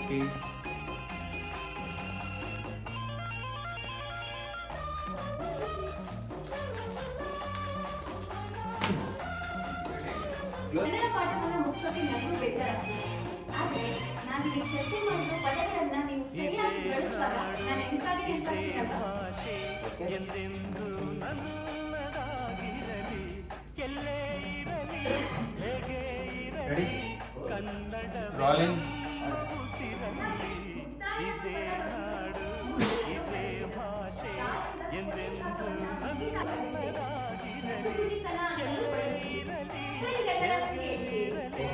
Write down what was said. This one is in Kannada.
ಓಕೆ. ಕನ್ನಡ ಪಾಠವನ್ನು ಮುಗಿಸೋಕೆ ನನಗೂ ಬೇಜಾರಾಗ್ತಿದೆ. ಆದರೆ ನಾವಿಲ್ಲಿ ಚರ್ಚೆ ಮಾಡಿರೋ ಪದಗಳನ್ನ ನೀವು ಸರಿಯಾಗಿ ಬಳಸುವಾಗ ನಾನು ನೆನಪಾಗಿದ್ದೀನಲ್ವಾ? Ready, rolling. ಸುದ್ದಿತನ ಎಂದು ಬಳಸಿ. ಸರಿ, ಎಲ್ಲರೂ ಕೇಳಿ.